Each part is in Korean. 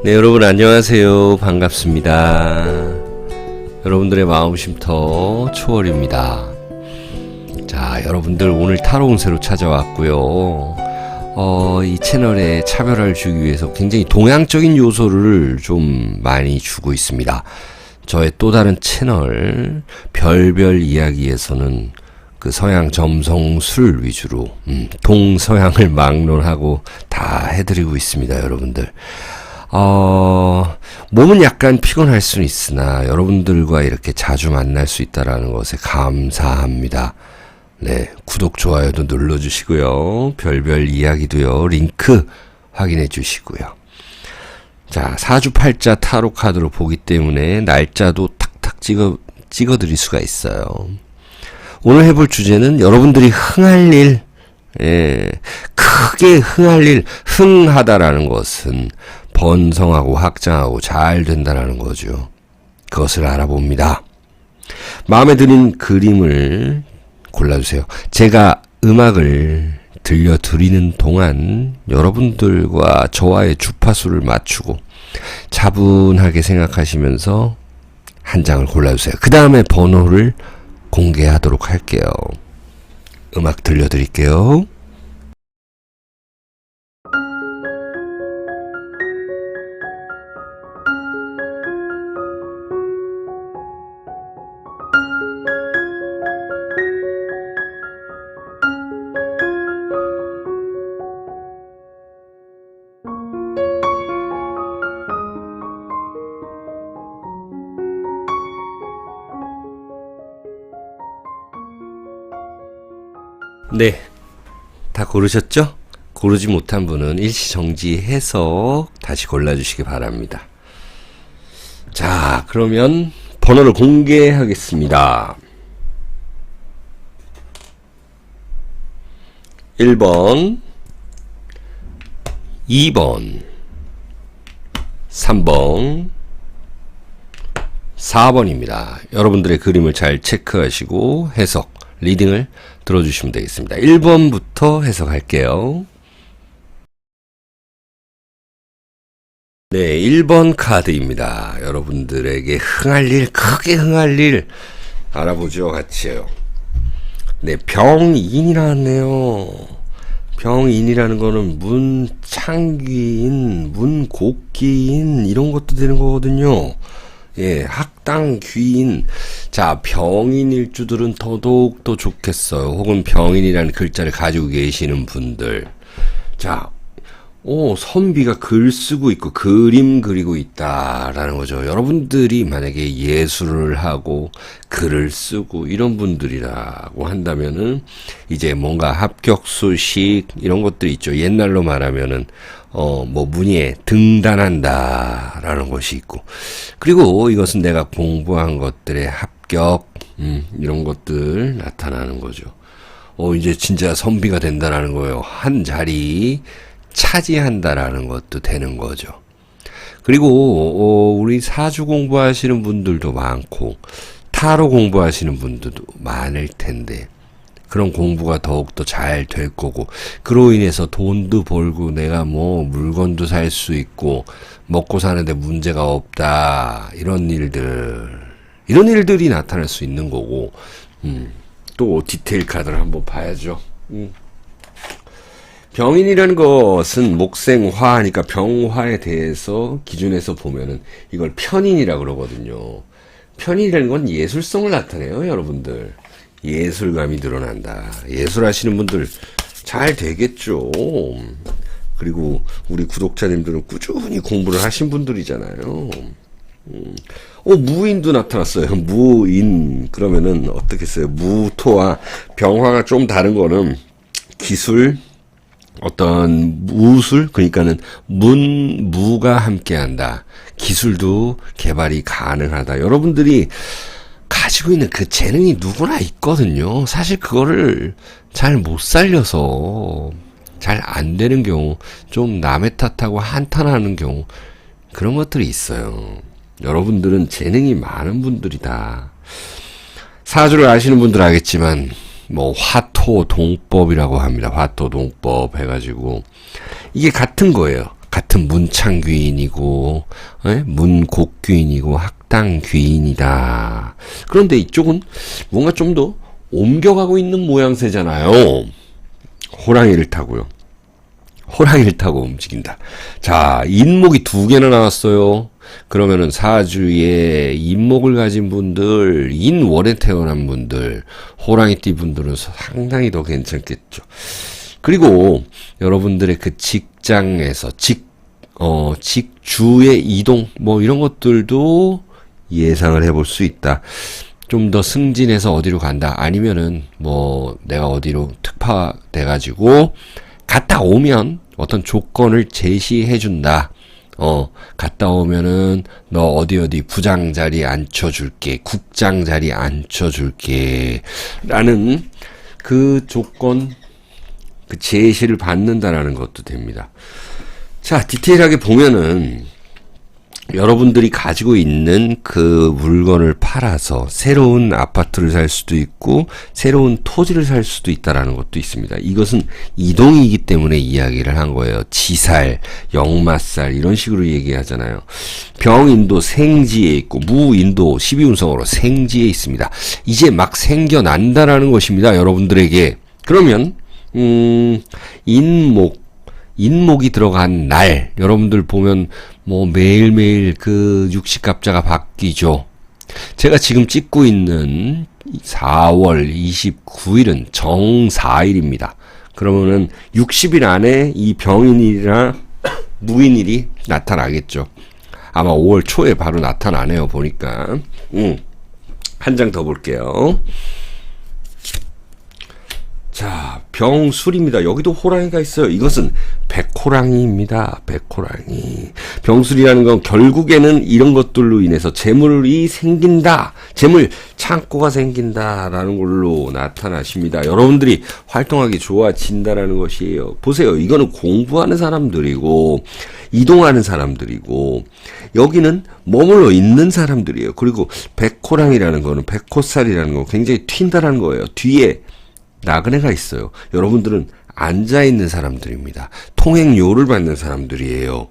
네, 여러분 안녕하세요. 반갑습니다. 여러분들의 마음쉼터 초월입니다. 자, 여러분들 오늘 타로 운세로 찾아왔고요. 이 채널에 차별화를 주기 위해서 굉장히 동양적인 요소를 좀 많이 주고 있습니다. 저의 또 다른 채널 별별 이야기에서는 그 서양 점성술 위주로 동서양을 막론하고 다 해드리고 있습니다, 여러분들. 몸은 약간 피곤할 수는 있으나 여러분들과 이렇게 자주 만날 수 있다는 것에 감사합니다. 네, 구독, 좋아요도 눌러주시고요. 별별 이야기도요, 링크 확인해 주시고요. 자, 사주팔자 타로 카드로 보기 때문에 날짜도 탁탁 찍어 드릴 수가 있어요. 오늘 해볼 주제는 여러분들이 흥할 일, 크게 흥할 일, 흥하다라는 것은 번성하고 확장하고 잘 된다는 거죠. 그것을 알아봅니다. 마음에 드는 그림을 골라주세요. 제가 음악을 들려드리는 동안 여러분들과 저와의 주파수를 맞추고 차분하게 생각하시면서 한 장을 골라주세요. 그 다음에 번호를 공개하도록 할게요. 음악 들려드릴게요. 네, 다 고르셨죠? 고르지 못한 분은 일시정지해서 다시 골라주시기 바랍니다. 자, 그러면 번호를 공개하겠습니다. 1번, 2번, 3번, 4번입니다. 여러분들의 그림을 잘 체크하시고 해석, 리딩을 들어주시면 되겠습니다. 1번부터 해석할게요. 네, 1번 카드입니다. 여러분들에게 흥할 일, 크게 흥할 일 알아보죠. 같이요. 네, 병인이 나왔네요. 병인이라는 거는 문창귀인, 문곡기인 이런 것도 되는 거거든요. 예, 학당 귀인. 자, 병인 일주들은 더더욱 더 좋겠어요. 혹은 병인이라는 글자를 가지고 계시는 분들. 자, 선비가 글 쓰고 있고 그림 그리고 있다라는 거죠. 여러분들이 만약에 예술을 하고 글을 쓰고 이런 분들이라고 한다면은 이제 뭔가 합격 소식 이런 것들이 있죠. 옛날로 말하면은 문예에 등단한다라는 것이 있고, 그리고 이것은 내가 공부한 것들의 합격, 이런 것들 나타나는 거죠. 이제 진짜 선비가 된다라는 거예요. 한 자리 차지한다라는 것도 되는 거죠. 그리고 우리 사주 공부하시는 분들도 많고 타로 공부하시는 분들도 많을 텐데 그런 공부가 더욱더 잘 될 거고, 그로 인해서 돈도 벌고 내가 뭐 물건도 살 수 있고 먹고 사는데 문제가 없다, 이런 일들이 나타날 수 있는 거고. 또 디테일 카드를 한번 봐야죠. 병인이라는 것은 목생화니까 병화에 대해서 기준에서 보면은 이걸 편인이라고 그러거든요. 편인이라는 건 예술성을 나타내요, 여러분들. 예술감이 드러난다. 예술하시는 분들 잘 되겠죠. 그리고 우리 구독자님들은 꾸준히 공부를 하신 분들이잖아요. 무인도 나타났어요. 무인. 그러면은 어떻게 써요? 무토와 병화가 좀 다른 거는 기술, 어떤 무술, 그러니까는 무가 함께한다. 기술도 개발이 가능하다. 여러분들이 가지고 있는 그 재능이 누구나 있거든요. 사실 그거를 잘 못 살려서 잘 안 되는 경우, 좀 남의 탓하고 한탄하는 경우, 그런 것들이 있어요. 여러분들은 재능이 많은 분들이다. 사주를 아시는 분들 알겠지만 화토동법이라고 합니다. 화토동법 해가지고 이게 같은 거예요. 같은 문창귀인이고, 문곡귀인이고, 학당귀인이다. 그런데 이쪽은 뭔가 좀 더 옮겨가고 있는 모양새잖아요. 호랑이를 타고요. 호랑이를 타고 움직인다. 자, 인목이 2개나 나왔어요. 그러면은 사주에 인목을 가진 분들, 인월에 태어난 분들, 호랑이띠 분들은 상당히 더 괜찮겠죠. 그리고 여러분들의 그 직장에서 직주의 이동 뭐 이런 것들도 예상을 해볼 수 있다. 좀 더 승진해서 어디로 간다. 아니면은 뭐 내가 어디로 특파돼 가지고 갔다 오면 어떤 조건을 제시해 준다. 갔다 오면은 너 어디 부장 자리 앉혀줄게, 국장 자리 앉혀줄게 라는 그 조건, 그 제시를 받는다라는 것도 됩니다. 자, 디테일하게 보면은 여러분들이 가지고 있는 그 물건을 팔아서 새로운 아파트를 살 수도 있고 새로운 토지를 살 수도 있다라는 것도 있습니다. 이것은 이동이기 때문에 이야기를 한 거예요. 지살, 역마살 이런 식으로 얘기하잖아요. 병인도 생지에 있고 무인도 12운성으로 생지에 있습니다. 이제 막 생겨난다라는 것입니다. 여러분들에게. 그러면 인목이 들어간 날, 여러분들 보면 뭐 매일매일 그 육식갑자가 바뀌죠. 제가 지금 찍고 있는 4월 29일은 정사일입니다. 그러면은 60일 안에 이 병인일이나 무인일이 나타나겠죠. 아마 5월 초에 바로 나타나네요, 보니까. 한 장 더 볼게요. 자, 병술입니다. 여기도 호랑이가 있어요. 이것은 백호랑이입니다. 백호랑이. 병술이라는 건 결국에는 이런 것들로 인해서 재물이 생긴다. 재물 창고가 생긴다라는 걸로 나타나십니다. 여러분들이 활동하기 좋아진다라는 것이에요. 보세요. 이거는 공부하는 사람들이고 이동하는 사람들이고 여기는 머물러 있는 사람들이에요. 그리고 백호랑이라는 거는 백호살이라는 거 굉장히 튄다라는 거예요. 뒤에 나그네가 있어요. 여러분들은 앉아있는 사람들입니다. 통행료를 받는 사람들이에요.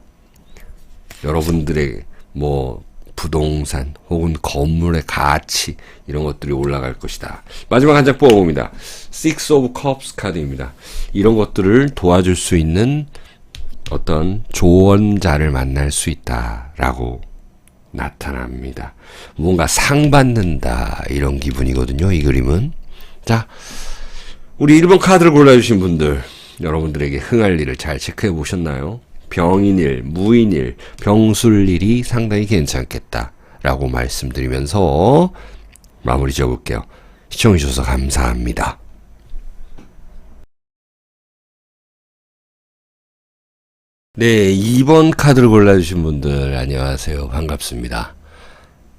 여러분들의 뭐 부동산 혹은 건물의 가치 이런 것들이 올라갈 것이다. 마지막 한 장 뽑아봅니다. Six of Cups 카드입니다. 이런 것들을 도와줄 수 있는 어떤 조언자를 만날 수 있다라고 나타납니다. 뭔가 상 받는다 이런 기분이거든요. 이 그림은. 자, 우리 1번 카드를 골라주신 분들, 여러분들에게 흥할 일을 잘 체크해 보셨나요? 병인일, 무인일, 병술일이 상당히 괜찮겠다라고 말씀드리면서 마무리 지어볼게요. 시청해주셔서 감사합니다. 네, 2번 카드를 골라주신 분들 안녕하세요. 반갑습니다.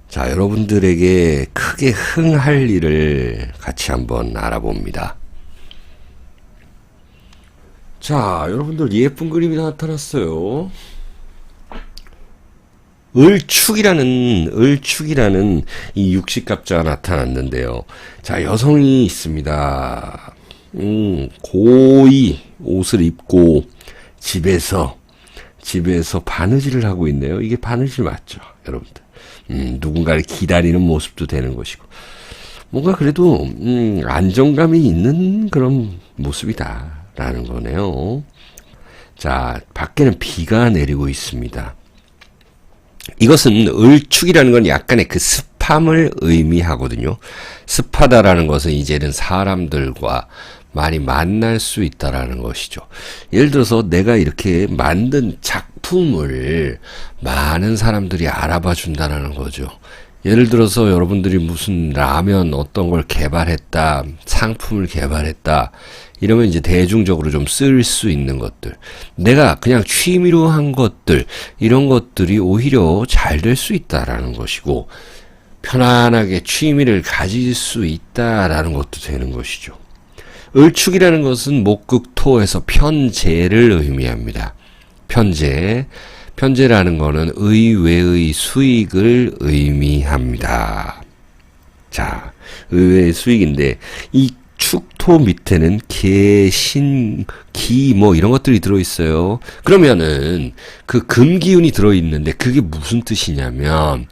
자, 여러분들에게 크게 흥할 일을 같이 한번 알아봅니다. 자, 여러분들 예쁜 그림이 나타났어요. 을축이라는 이 육식갑자가 나타났는데요. 자, 여성이 있습니다. 고이 옷을 입고 집에서 바느질을 하고 있네요. 이게 바느질 맞죠, 여러분들? 누군가를 기다리는 모습도 되는 것이고. 뭔가 그래도, 안정감이 있는 그런 모습이다. 라는 거네요. 자, 밖에는 비가 내리고 있습니다. 이것은 을축이라는 건 약간의 그 습함을 의미하거든요. 습하다라는 것은 이제는 사람들과 많이 만날 수 있다라는 것이죠. 예를 들어서 내가 이렇게 만든 작품을 많은 사람들이 알아봐 준다라는 거죠. 예를 들어서 여러분들이 무슨 라면 어떤 걸 개발했다, 상품을 개발했다, 이러면 이제 대중적으로 좀 쓸 수 있는 것들, 내가 그냥 취미로 한 것들, 이런 것들이 오히려 잘 될 수 있다라는 것이고, 편안하게 취미를 가질 수 있다라는 것도 되는 것이죠. 을축이라는 것은 목극토에서 편재를 의미합니다. 편재라는 거는 의외의 수익을 의미합니다. 자, 의외의 수익인데 이 축토 밑에는 개, 신, 기, 뭐 이런 것들이 들어있어요. 그러면은 그 금기운이 들어있는데 그게 무슨 뜻이냐면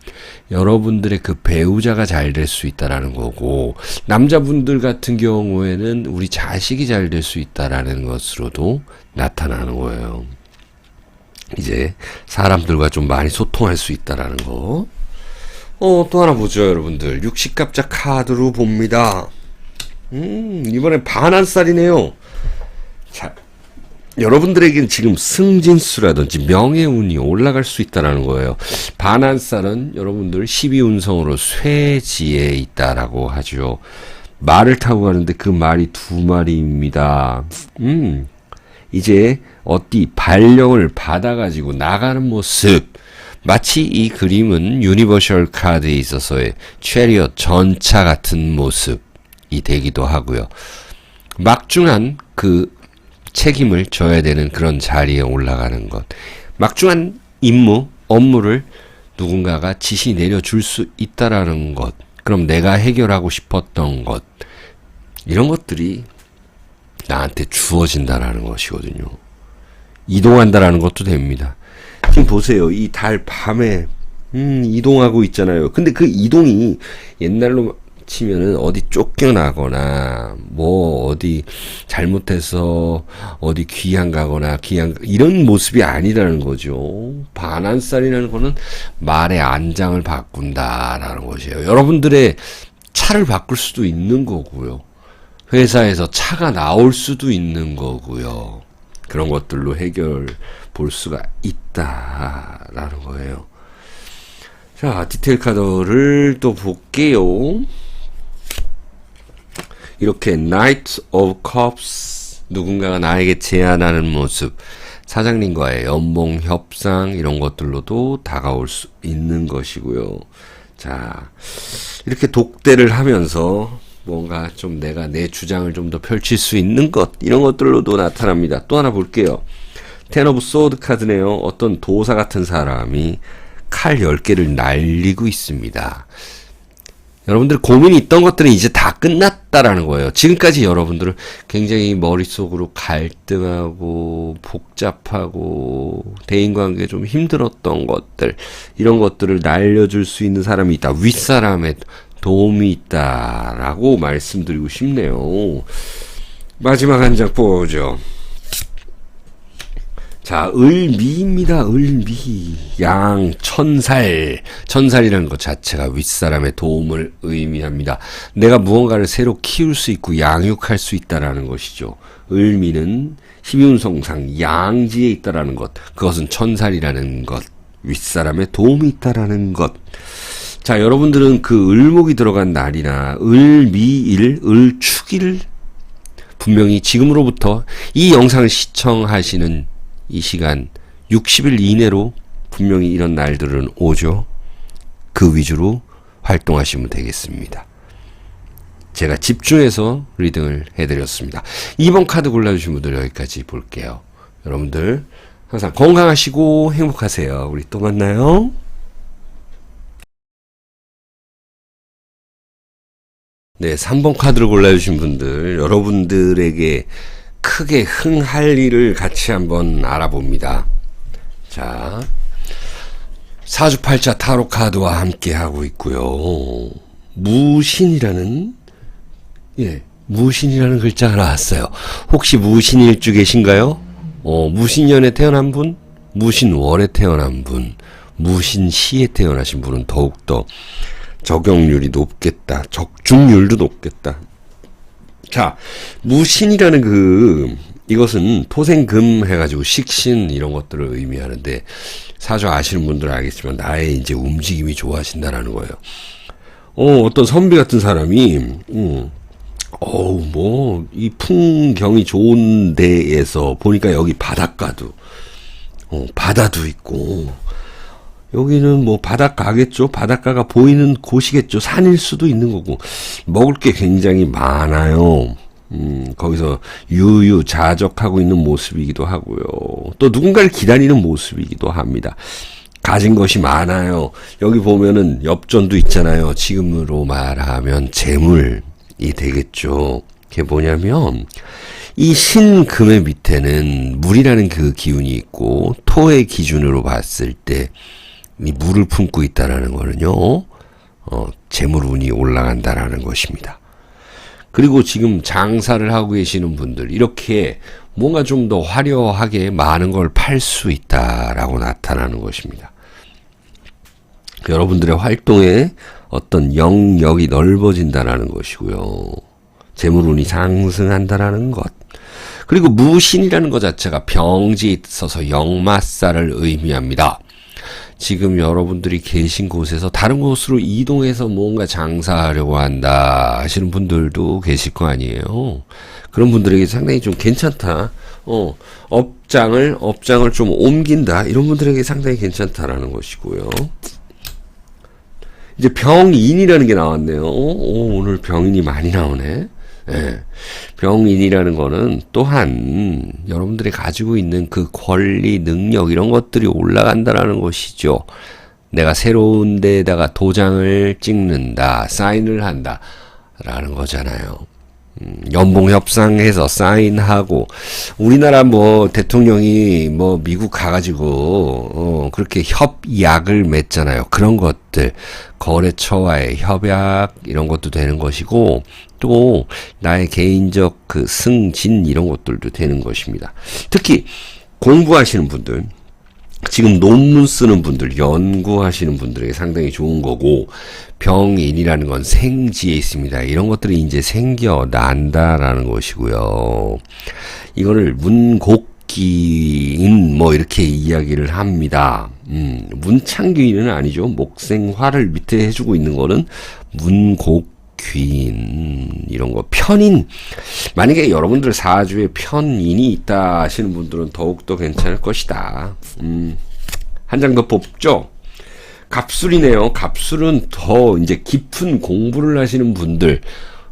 여러분들의 그 배우자가 잘 될 수 있다라는 거고, 남자분들 같은 경우에는 우리 자식이 잘 될 수 있다라는 것으로도 나타나는 거예요. 이제 사람들과 좀 많이 소통할 수 있다라는 거. 또 하나 보죠, 여러분들. 육식갑자 카드로 봅니다. 이번엔 반환살이네요. 자, 여러분들에게는 지금 승진수라든지 명예운이 올라갈 수 있다라는 거예요. 반환살은 여러분들 12운성으로 쇠지에 있다라고 하죠. 말을 타고 가는데 그 말이 두 마리입니다. 이제 어디 발령을 받아가지고 나가는 모습. 마치 이 그림은 유니버셜 카드에 있어서의 체리엇 전차 같은 모습이 되기도 하고요. 막중한 그 책임을 져야 되는 그런 자리에 올라가는 것. 막중한 임무, 업무를 누군가가 지시 내려줄 수 있다라는 것. 그럼 내가 해결하고 싶었던 것. 이런 것들이 나한테 주어진다라는 것이거든요. 이동한다라는 것도 됩니다. 지금 보세요. 이 달 밤에 이동하고 있잖아요. 근데 그 이동이 옛날로 치면은 어디 쫓겨나거나 뭐 어디 잘못해서 어디 귀양 가거나 이런 모습이 아니라는 거죠. 반환살이라는 거는 말의 안장을 바꾼다라는 것이에요. 여러분들의 차를 바꿀 수도 있는 거고요. 회사에서 차가 나올 수도 있는 거고요. 그런 것들로 해결 볼 수가 있다라는 거예요. 자, 디테일 카드를 또 볼게요. 이렇게 Knight of Cups, 누군가가 나에게 제안하는 모습, 사장님과의 연봉 협상 이런 것들로도 다가올 수 있는 것이고요. 자, 이렇게 독대를 하면서 뭔가 좀 내가 내 주장을 좀 더 펼칠 수 있는 것, 이런 것들로도 나타납니다. 또 하나 볼게요. 텐 오브 소드 카드네요. 어떤 도사 같은 사람이 칼 10개를 날리고 있습니다. 여러분들 고민이 있던 것들은 이제 다 끝났다라는 거예요. 지금까지 여러분들은 굉장히 머릿속으로 갈등하고 복잡하고 대인관계 좀 힘들었던 것들, 이런 것들을 날려줄 수 있는 사람이 있다. 윗사람의 도움이 있다라고 말씀드리고 싶네요. 마지막 한 장 보죠. 자, 을미입니다. 을미. 양, 천살. 천살이라는 것 자체가 윗사람의 도움을 의미합니다. 내가 무언가를 새로 키울 수 있고 양육할 수 있다라는 것이죠. 을미는 12운성상 양지에 있다라는 것. 그것은 천살이라는 것. 윗사람의 도움이 있다라는 것. 자, 여러분들은 그 을목이 들어간 날이나 을미일, 을축일 분명히 지금으로부터 이 영상을 시청하시는 이 시간 60일 이내로 분명히 이런 날들은 오죠. 그 위주로 활동하시면 되겠습니다. 제가 집중해서 리딩을 해드렸습니다. 2번 카드 골라주신 분들 여기까지 볼게요. 여러분들 항상 건강하시고 행복하세요. 우리 또 만나요. 네, 3번 카드를 골라주신 분들, 여러분들에게 크게 흥할 일을 같이 한번 알아봅니다. 자, 사주팔자 타로 카드와 함께 하고 있고요. 무신이라는 글자가 나왔어요. 혹시 무신일주 계신가요? 무신년에 태어난 분, 무신월에 태어난 분, 무신시에 태어나신 분은 더욱더 적용률이 높겠다. 적중률도 높겠다. 자, 무신이라는 이것은 토생금 해가지고 식신 이런 것들을 의미하는데, 사주 아시는 분들은 알겠지만 나의 이제 움직임이 좋아진다라는 거예요. 어떤 선비 같은 사람이 이 풍경이 좋은 데에서 보니까 여기 바닷가도 바다도 있고, 여기는 뭐 바닷가겠죠. 바닷가가 보이는 곳이겠죠. 산일 수도 있는 거고, 먹을 게 굉장히 많아요. 거기서 유유자적하고 있는 모습이기도 하고요. 또 누군가를 기다리는 모습이기도 합니다. 가진 것이 많아요. 여기 보면은 엽전도 있잖아요. 지금으로 말하면 재물이 되겠죠. 그게 뭐냐면 이 신금의 밑에는 물이라는 그 기운이 있고 토의 기준으로 봤을 때 이 물을 품고 있다라는 거는요. 재물운이 올라간다라는 것입니다. 그리고 지금 장사를 하고 계시는 분들 이렇게 뭔가 좀 더 화려하게 많은 걸 팔 수 있다라고 나타나는 것입니다. 여러분들의 활동에 어떤 영역이 넓어진다라는 것이고요. 재물운이 상승한다라는 것. 그리고 무신이라는 것 자체가 병지에 있어서 역마살을 의미합니다. 지금 여러분들이 계신 곳에서 다른 곳으로 이동해서 뭔가 장사하려고 한다 하시는 분들도 계실 거 아니에요. 그런 분들에게 상당히 좀 괜찮다. 업장을 좀 옮긴다. 이런 분들에게 상당히 괜찮다라는 것이고요. 이제 병인이라는 게 나왔네요. 오늘 병인이 많이 나오네. 예. 병인이라는 거는 또한 여러분들이 가지고 있는 그 권리, 능력 이런 것들이 올라간다라는 것이죠. 내가 새로운 데다가 도장을 찍는다, 사인을 한다 라는 거잖아요. 연봉 협상해서 사인하고 우리나라 뭐 대통령이 뭐 미국 가가지고 그렇게 협약을 맺잖아요. 그런 것들 거래처와의 협약 이런 것도 되는 것이고 또 나의 개인적 그 승진 이런 것들도 되는 것입니다. 특히 공부하시는 분들 지금 논문 쓰는 분들, 연구하시는 분들에게 상당히 좋은 거고, 병인이라는 건 생지에 있습니다. 이런 것들이 이제 생겨난다라는 것이고요. 이거를 문곡기인, 뭐, 이렇게 이야기를 합니다. 문창귀인은 아니죠. 목생화를 밑에 해주고 있는 거는 문곡귀인, 이런 거. 편인. 만약에 여러분들 사주에 편인이 있다 하시는 분들은 더욱더 괜찮을 것이다. 한 장 더 뽑죠? 갑술이네요. 갑술은 더 이제 깊은 공부를 하시는 분들,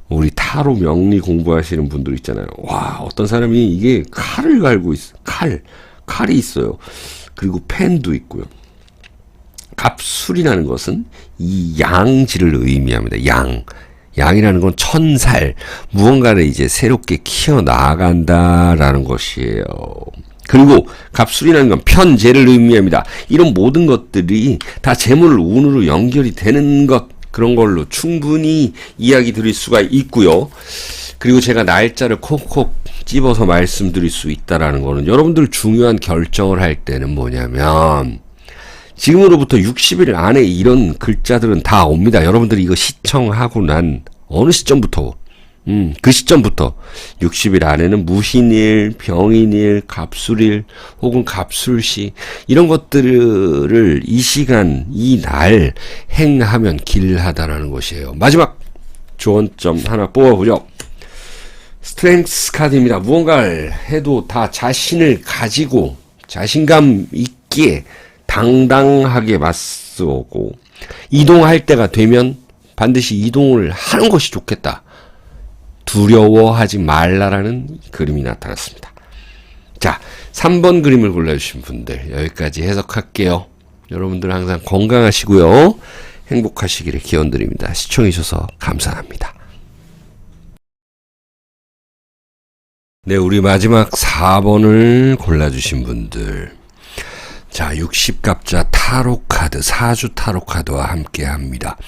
우리 타로 명리 공부하시는 분들 있잖아요. 와, 어떤 사람이 이게 칼을 갈고 있어. 칼이 있어요. 그리고 펜도 있고요. 갑술이라는 것은 이 양지를 의미합니다. 양이라는 건 천살, 무언가를 이제 새롭게 키워나간다라는 것이에요. 그리고 갑술이라는 건 편재를 의미합니다. 이런 모든 것들이 다 재물 운으로 연결이 되는 것, 그런 걸로 충분히 이야기 드릴 수가 있고요. 그리고 제가 날짜를 콕콕 집어서 말씀드릴 수 있다라는 거는 여러분들 중요한 결정을 할 때는 뭐냐면 지금으로부터 60일 안에 이런 글자들은 다 옵니다. 여러분들이 이거 시청하고 난 어느 시점부터 그 시점부터 60일 안에는 무신일, 병인일, 갑술일 혹은 갑술시 이런 것들을 이 시간, 이 날 행하면 길하다라는 것이에요. 마지막 조언점 하나 뽑아보죠. 스트렝스 카드입니다. 무언가를 해도 다 자신을 가지고 자신감 있게 당당하게 맞서고 이동할 때가 되면 반드시 이동을 하는 것이 좋겠다. 두려워하지 말라라는 그림이 나타났습니다. 자, 3번 그림을 골라주신 분들 여기까지 해석할게요. 여러분들 항상 건강하시고요. 행복하시기를 기원드립니다. 시청해주셔서 감사합니다. 네, 우리 마지막 4번을 골라주신 분들. 자, 60갑자 타로카드, 사주 타로카드와 함께 합니다.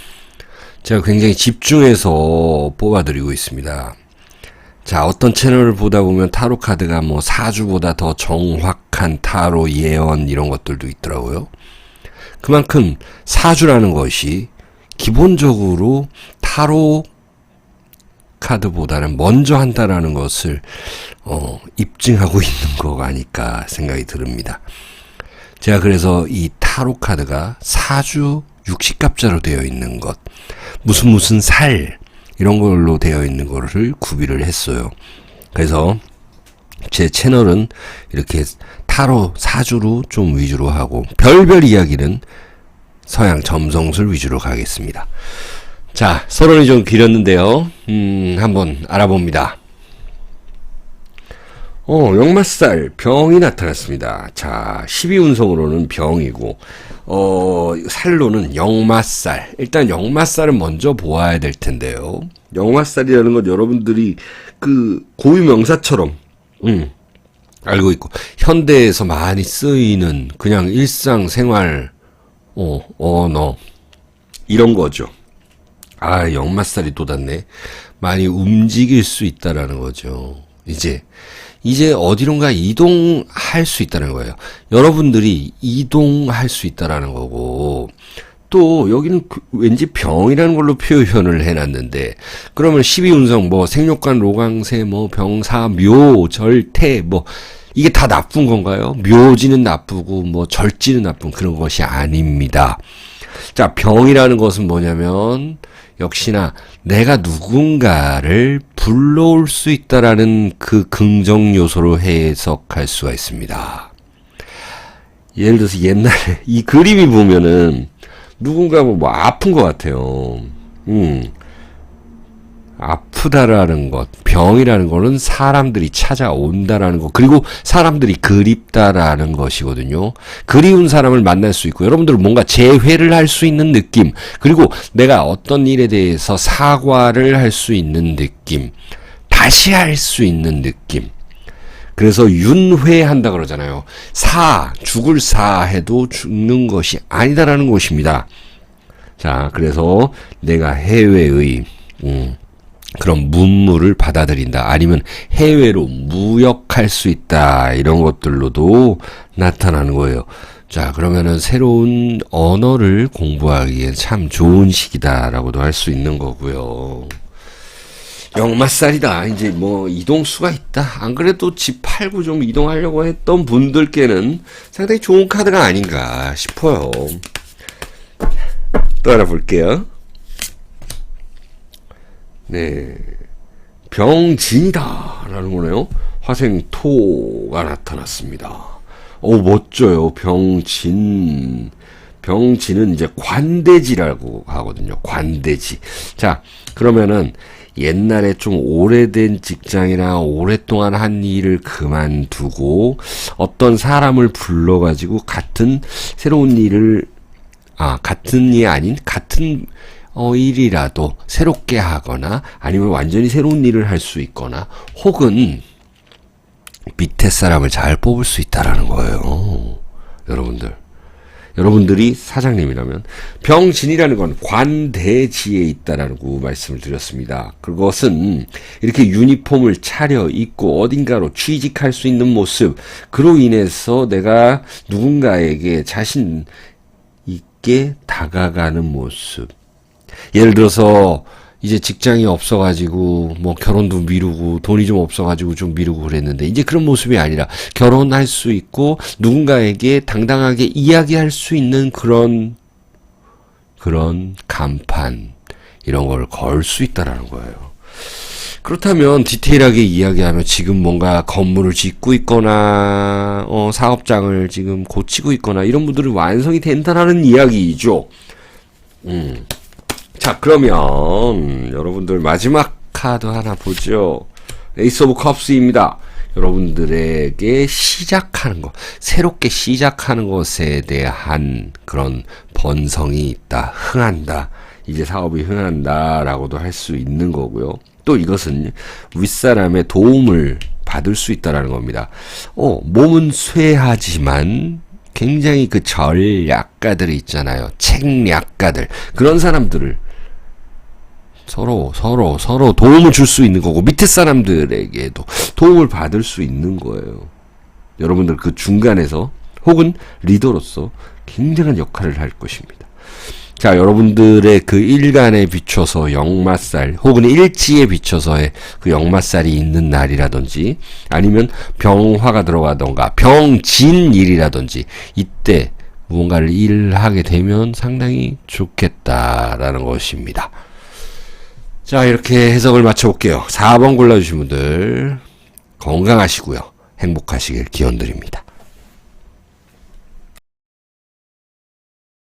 제가 굉장히 집중해서 뽑아드리고 있습니다. 자, 어떤 채널을 보다 보면 타로카드가 뭐 사주보다 더 정확한 타로 예언 이런 것들도 있더라고요. 그만큼 사주라는 것이 기본적으로 타로 카드보다는 먼저 한다라는 것을 입증하고 있는 거가 아닐까 생각이 듭니다. 제가 그래서 이 타로 카드가 사주 60갑자로 되어 있는 것, 무슨 살 이런 걸로 되어 있는 거를 구비를 했어요. 그래서 제 채널은 이렇게 타로 사주로 좀 위주로 하고 별별 이야기는 서양 점성술 위주로 가겠습니다. 자, 서론이 좀 길었는데요. 한번 알아봅니다. 역마살 병이 나타났습니다. 자, 12운성으로는 병이고, 살로는 역마살. 일단 역마살은 먼저 보아야 될 텐데요. 역마살이라는 건 여러분들이 그 고유 명사처럼, 알고 있고, 현대에서 많이 쓰이는 그냥 일상생활, 언어, 이런 거죠. 아, 역마살이 돋았네. 많이 움직일 수 있다라는 거죠. 이제 어디론가 이동할 수 있다는 거예요. 여러분들이 이동할 수 있다라는 거고, 또 여기는 왠지 병이라는 걸로 표현을 해놨는데, 그러면 12운성 뭐 생육관, 로강세, 뭐 병사, 묘, 절태, 뭐 이게 다 나쁜 건가요? 묘지는 나쁘고 뭐 절지는 나쁜 그런 것이 아닙니다. 자, 병이라는 것은 뭐냐면 역시나 내가 누군가를 불러올 수 있다라는 그 긍정 요소로 해석할 수가 있습니다. 예를 들어서 옛날에 이 그림이 보면은 누군가 뭐 아픈 것 같아요. 아프다라는 것, 병이라는 거는 사람들이 찾아온다라는 것, 그리고 사람들이 그립다라는 것이거든요. 그리운 사람을 만날 수 있고, 여러분들은 뭔가 재회를 할 수 있는 느낌, 그리고 내가 어떤 일에 대해서 사과를 할 수 있는 느낌, 다시 할 수 있는 느낌. 그래서 윤회한다 그러잖아요. 죽을 해도 죽는 것이 아니다라는 것입니다. 자, 그래서 내가 해외의, 그런 문물을 받아들인다. 아니면 해외로 무역할 수 있다. 이런 것들로도 나타나는 거예요. 자, 그러면은 새로운 언어를 공부하기에 참 좋은 시기다라고도 할 수 있는 거고요. 역마살이다. 이제 뭐 이동수가 있다. 안 그래도 집 팔고 좀 이동하려고 했던 분들께는 상당히 좋은 카드가 아닌가 싶어요. 또 하나 볼게요. 네, 병진이다 라는 거네요. 화생토가 나타났습니다. 멋져요. 병진은 이제 관대지라고 하거든요. 관대지. 자, 그러면은 옛날에 좀 오래된 직장이나 오랫동안 한 일을 그만두고 어떤 사람을 불러가지고 새로운 일을, 같은 일이 아닌 같은 일이라도 새롭게 하거나 아니면 완전히 새로운 일을 할 수 있거나 혹은 밑에 사람을 잘 뽑을 수 있다라는 거예요. 여러분들이 사장님이라면 병진이라는 건 관대지에 있다라고 말씀을 드렸습니다. 그것은 이렇게 유니폼을 차려 입고 어딘가로 취직할 수 있는 모습, 그로 인해서 내가 누군가에게 자신 있게 다가가는 모습. 예를 들어서 이제 직장이 없어가지고 뭐 결혼도 미루고 돈이 좀 없어가지고 좀 미루고 그랬는데 이제 그런 모습이 아니라 결혼할 수 있고 누군가에게 당당하게 이야기할 수 있는 그런 간판, 이런 걸 걸 수 있다라는 거예요. 그렇다면 디테일하게 이야기하면 지금 뭔가 건물을 짓고 있거나 사업장을 지금 고치고 있거나 이런 분들은 완성이 된다라는 이야기이죠. 자, 그러면 여러분들 마지막 카드 하나 보죠. 에이스 오브 컵스입니다. 여러분들에게 시작하는 것, 새롭게 시작하는 것에 대한 그런 번성이 있다, 흥한다, 이제 사업이 흥한다 라고도 할 수 있는 거고요. 또 이것은 윗사람의 도움을 받을 수 있다라는 겁니다. 몸은 쇠하지만 굉장히 그 전략가들이 있잖아요. 책략가들, 그런 사람들을 서로 도움을 줄 수 있는 거고, 밑에 사람들에게도 도움을 받을 수 있는 거예요. 여러분들 그 중간에서 혹은 리더로서 굉장한 역할을 할 것입니다. 자, 여러분들의 그 일간에 비춰서 역마살 혹은 일지에 비춰서의 그 역마살이 있는 날이라든지 아니면 병화가 들어가던가 병진일이라든지 이때 무언가를 일하게 되면 상당히 좋겠다라는 것입니다. 자, 이렇게 해석을 마쳐볼게요. 4번 골라주신 분들 건강하시고요. 행복하시길 기원드립니다.